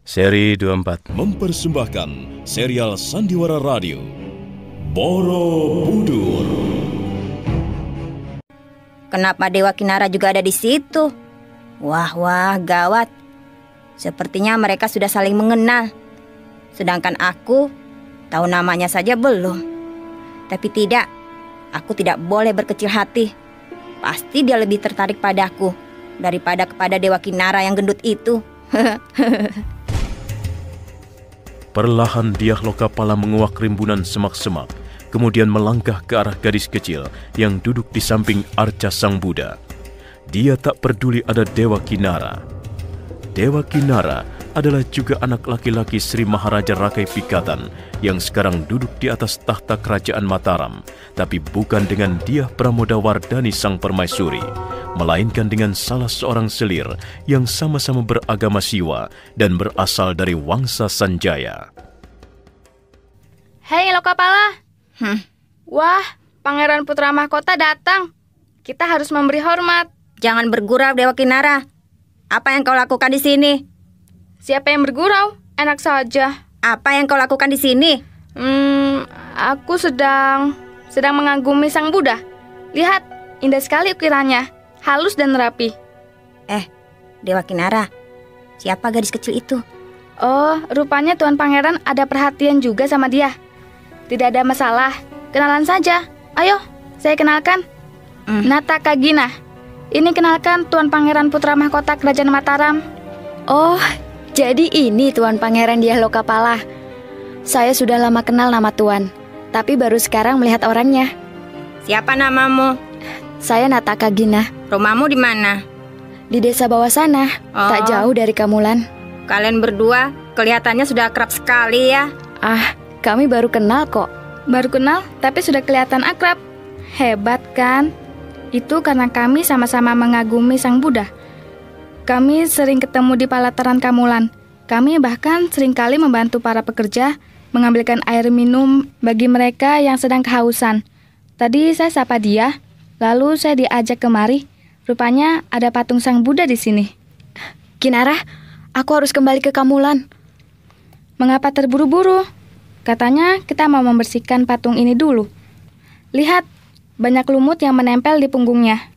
Seri 24 mempersembahkan serial Sandiwara Radio Borobudur. Kenapa Dewa Kinara juga ada di situ? Wah, gawat. Sepertinya mereka sudah saling mengenal. Sedangkan aku tahu namanya saja belum. Tapi tidak, aku tidak boleh berkecil hati. Pasti dia lebih tertarik padaku daripada kepada Dewa Kinara yang gendut itu. Perlahan Dyah Lokapala menguak rimbunan semak-semak, kemudian melangkah ke arah gadis kecil yang duduk di samping arca Sang Buddha. Dia tak peduli ada Dewa Kinara. Dewa Kinara adalah juga anak laki-laki Sri Maharaja Rakai Pikatan yang sekarang duduk di atas tahta kerajaan Mataram, tapi bukan dengan Dyah Pramodawardhani Sang Permaisuri, melainkan dengan salah seorang selir yang sama-sama beragama Siwa dan berasal dari Wangsa Sanjaya. Hei Lokapala. Wah, Pangeran Putra Mahkota datang. Kita harus memberi hormat. Jangan bergurau, Dewa Kinara. Apa yang kau lakukan di sini? Siapa yang bergurau? Enak saja. Apa yang kau lakukan di sini? Aku sedang mengagumi Sang Buddha. Lihat, indah sekali ukirannya, halus dan rapi. Dewa Kinara, siapa gadis kecil itu? Oh, rupanya Tuan Pangeran ada perhatian juga sama dia. Tidak ada masalah, kenalan saja. Ayo, saya kenalkan. Nataka Gina. Ini kenalkan Tuan Pangeran Putra Mahkota Kerajaan Mataram. Oh, jadi ini Tuan Pangeran Dyah Lokapala. Saya sudah lama kenal nama Tuan, tapi baru sekarang melihat orangnya. Siapa namamu? Saya Nataka Gina. Rumahmu di mana? Di desa bawah sana, tak jauh dari Kamulan. Kalian berdua kelihatannya sudah akrab sekali ya. Kami baru kenal kok. Baru kenal, tapi sudah kelihatan akrab. Hebat kan? Itu karena kami sama-sama mengagumi Sang Buddha. Kami sering ketemu di pelataran Kamulan. Kami bahkan seringkali membantu para pekerja mengambilkan air minum bagi mereka yang sedang kehausan. Tadi saya sapa dia, lalu saya diajak kemari. Rupanya ada patung Sang Buddha di sini. Kinara, aku harus kembali ke Kamulan. Mengapa terburu-buru? Katanya kita mau membersihkan patung ini dulu. Lihat, banyak lumut yang menempel di punggungnya.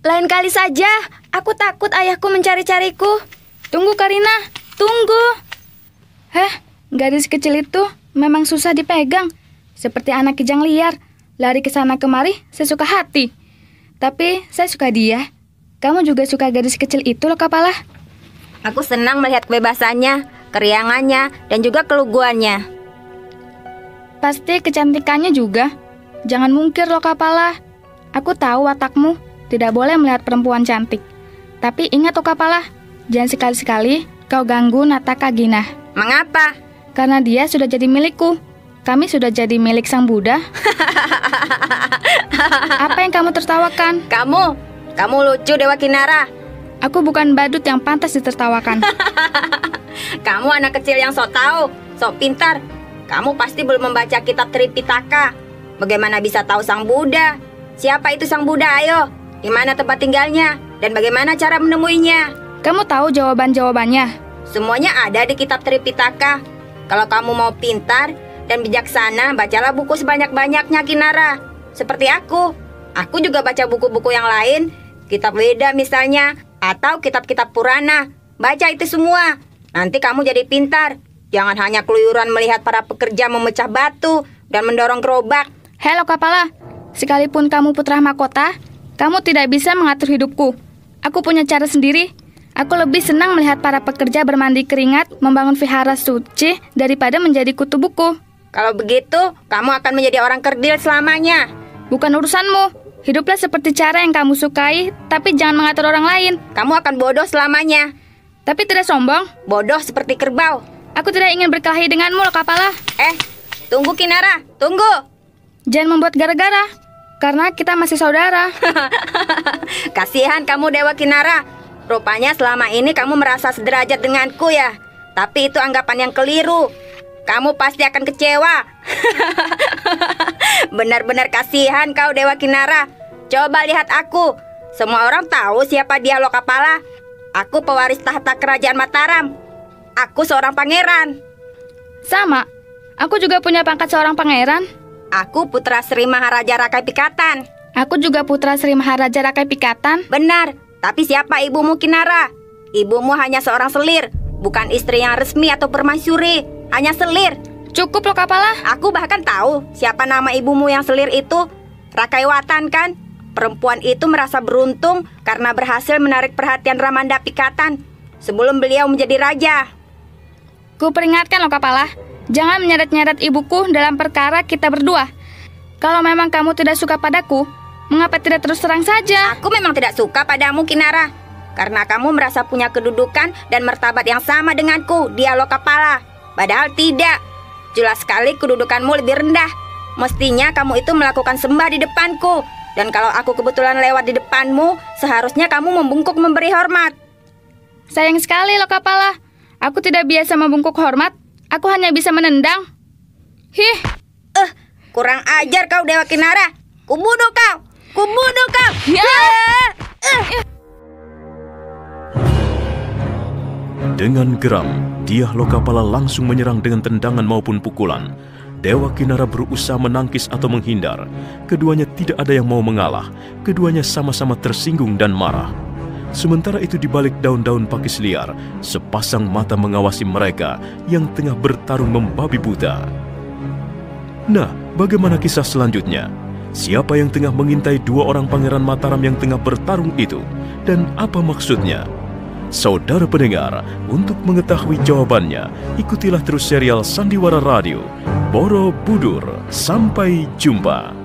Lain kali saja, aku takut ayahku mencari-cariku. Tunggu Karina, tunggu. Gadis kecil itu memang susah dipegang. Seperti anak kijang liar, lari ke sana kemari sesuka hati. Tapi saya suka dia. Kamu juga suka gadis kecil itu Lokapala? Aku senang melihat kebebasannya, keriangannya, dan juga keluguannya. Pasti kecantikannya juga. Jangan mungkir Lokapala. Aku tahu watakmu. Tidak boleh melihat perempuan cantik. Tapi ingat Lokapala, jangan sekali-sekali kau ganggu Nataka Gina. Mengapa? Karena dia sudah jadi milikku. Kami sudah jadi milik Sang Buddha. Apa yang kamu tertawakan? Kamu lucu Dewa Kinara. Aku bukan badut yang pantas ditertawakan. Kamu anak kecil yang sok tahu, sok pintar. Kamu pasti belum membaca kitab Tripitaka. Bagaimana bisa tahu Sang Buddha? Siapa itu Sang Buddha? Ayo, di mana tempat tinggalnya? Dan bagaimana cara menemuinya? Kamu tahu jawaban-jawabannya? Semuanya ada di kitab Tripitaka. Kalau kamu mau pintar dan bijaksana, bacalah buku sebanyak-banyaknya Kinara. Seperti aku juga baca buku-buku yang lain, kitab Weda misalnya, atau kitab-kitab Purana. Baca itu semua, nanti kamu jadi pintar. Jangan hanya keluyuran melihat para pekerja memecah batu dan mendorong gerobak. Hei Lokapala, sekalipun kamu putra mahkota, kamu tidak bisa mengatur hidupku. Aku punya cara sendiri. Aku lebih senang melihat para pekerja bermandi keringat, membangun vihara suci, daripada menjadi kutu buku. Kalau begitu, kamu akan menjadi orang kerdil selamanya. Bukan urusanmu. Hiduplah seperti cara yang kamu sukai, tapi jangan mengatur orang lain. Kamu akan bodoh selamanya. Tapi tidak sombong. Bodoh seperti kerbau. Aku tidak ingin berkelahi denganmu, Lokapala. Tunggu Kinara, tunggu. Jangan membuat gara-gara, karena kita masih saudara. Kasihan kamu Dewa Kinara. Rupanya selama ini kamu merasa sederajat denganku ya. Tapi itu anggapan yang keliru. Kamu pasti akan kecewa. Benar-benar kasihan kau Dewa Kinara. Coba lihat aku. Semua orang tahu siapa dia Lokapala. Aku pewaris tahta kerajaan Mataram. Aku seorang pangeran. Sama, aku juga punya pangkat seorang pangeran. Aku putra Sri Maharaja Rakai Pikatan. Aku juga putra Sri Maharaja Rakai Pikatan. Benar, tapi siapa ibumu, Kinara? Ibumu hanya seorang selir, bukan istri yang resmi atau permaisuri. Hanya selir. Cukup Loka Pala. Aku bahkan tahu siapa nama ibumu yang selir itu. Rakaiwatan kan? Perempuan itu merasa beruntung karena berhasil menarik perhatian Ramanda Pikatan sebelum beliau menjadi raja. Ku peringatkan Loka Pala, jangan menyeret-nyeret ibuku dalam perkara kita berdua. Kalau memang kamu tidak suka padaku, mengapa tidak terus terang saja? Aku memang tidak suka padamu, Kinara, karena kamu merasa punya kedudukan dan martabat yang sama denganku di Loka Pala. Padahal tidak. Jelas sekali kedudukanmu lebih rendah. Mestinya kamu itu melakukan sembah di depanku. Dan kalau aku kebetulan lewat di depanmu, seharusnya kamu membungkuk memberi hormat. Sayang sekali Loka Pala, aku tidak biasa membungkuk hormat. Aku hanya bisa menendang. Kurang ajar kau, Dewa Kinara. Kubunuh kau. Kubunuh kau. Dengan geram, Diah Lokapala langsung menyerang dengan tendangan maupun pukulan. Dewa Kinara berusaha menangkis atau menghindar. Keduanya tidak ada yang mau mengalah. Keduanya sama-sama tersinggung dan marah. Sementara itu di balik daun-daun pakis liar, sepasang mata mengawasi mereka yang tengah bertarung membabi buta. Nah, bagaimana kisah selanjutnya? Siapa yang tengah mengintai dua orang pangeran Mataram yang tengah bertarung itu? Dan apa maksudnya? Saudara pendengar, untuk mengetahui jawabannya, ikutilah terus serial Sandiwara Radio Borobudur. Sampai jumpa.